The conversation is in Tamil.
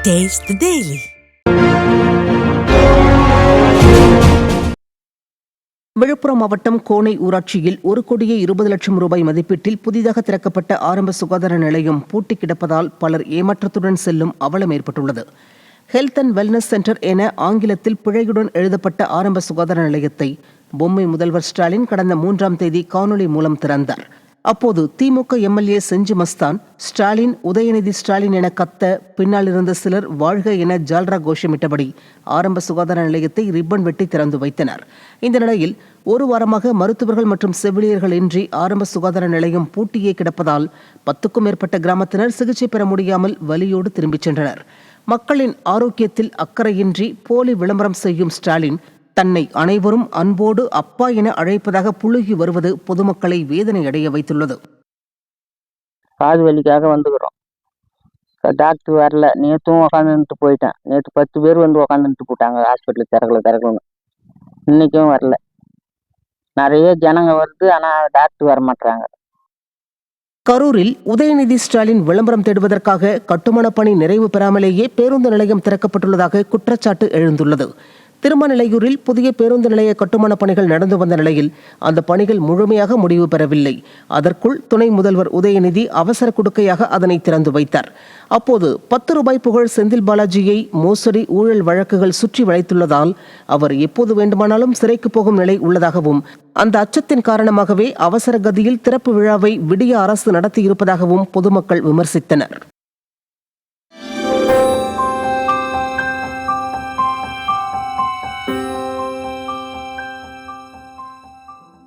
Taste the Daily. விழுப்புரம் மாவட்டம் கோனை ஊராட்சியில் 1,20,00,000 ரூபாய் மதிப்பீட்டில் புதிதாக திறக்கப்பட்ட ஆரம்ப சுகாதார நிலையம் பூட்டி கிடப்பதால் பலர் ஏமாற்றத்துடன் செல்லும் அவலம் ஏற்பட்டுள்ளது. ஹெல்த் அண்ட் வெல்னஸ் சென்டர் என ஆங்கிலத்தில் பிழையுடன் எழுதப்பட்ட ஆரம்ப சுகாதார நிலையத்தை பொம்மை முதல்வர் ஸ்டாலின் கடந்த 3ஆம் தேதி காணொலி மூலம் திறந்தார். அப்போது திமுக எம்எல்ஏ செஞ்சு மஸ்தான் ஸ்டாலின் உதயநிதி ஸ்டாலின் என கத்த பின்னால் இருந்த சிலர் வாழ்க என ஜால்ரா கோஷமிட்டபடி ஆரம்ப சுகாதார நிலையத்தை ரிப்பன் வெட்டி திறந்து வைத்தனர். இந்த நிலையில் ஒரு வாரமாக மருத்துவர்கள் மற்றும் செவிலியர்கள் இன்றி ஆரம்ப சுகாதார நிலையம் பூட்டியே கிடப்பதால் 10க்கும் மேற்பட்ட கிராமத்தினர் சிகிச்சை பெற முடியாமல் வலியோடு திரும்பிச் சென்றனர். மக்களின் ஆரோக்கியத்தில் அக்கறையின்றி போலி விளம்பரம் செய்யும் ஸ்டாலின் தன்னை அனைவரும் அன்போடு அப்பா என அழைப்பதாக புழுகி வருவது பொதுமக்களை வேதனை அடைய வைத்துள்ளது. காது வலிக்காக வந்துக்கிறோம். டாக்டர் வரல. நேற்றும் உக்காந்துட்டு போயிட்டேன். நேற்று 10 பேர் வந்து உக்காந்துட்டு போட்டாங்க. ஹாஸ்பிட்டல் திறக்கலன்னு. இன்னைக்கும் வரல. நிறைய ஜனங்க வருது, ஆனா டாக்டர் வர மாட்டாங்க. கரூரில் உதயநிதி ஸ்டாலின் விளம்பரம் தேடுவதற்காக கட்டுமான பணி நிறைவு பெறாமலேயே பேருந்து நிலையம் திறக்கப்பட்டுள்ளதாக குற்றச்சாட்டு எழுந்துள்ளது. திருமநிலையூரில் புதிய பேருந்து நிலைய கட்டுமான பணிகள் நடந்து வந்த நிலையில் அந்த பணிகள் முழுமையாக முடிவு பெறவில்லை. அதற்குள் துணை முதல்வர் உதயநிதி அவசர குடுக்கையாக அதனை திறந்து வைத்தார். அப்போது 10 ரூபாய் புகழ் செந்தில் பாலாஜியை மோசடி ஊழல் வழக்குகள் சுற்றி வளைத்துள்ளதால் அவர் எப்போது வேண்டுமானாலும் சிறைக்கு போகும் நிலை உள்ளதாகவும் அந்த அச்சத்தின் காரணமாகவே அவசர கதியில் திறப்பு விழாவை விடிய அரசு நடத்தியிருப்பதாகவும் பொதுமக்கள் விமர்சித்தனர்.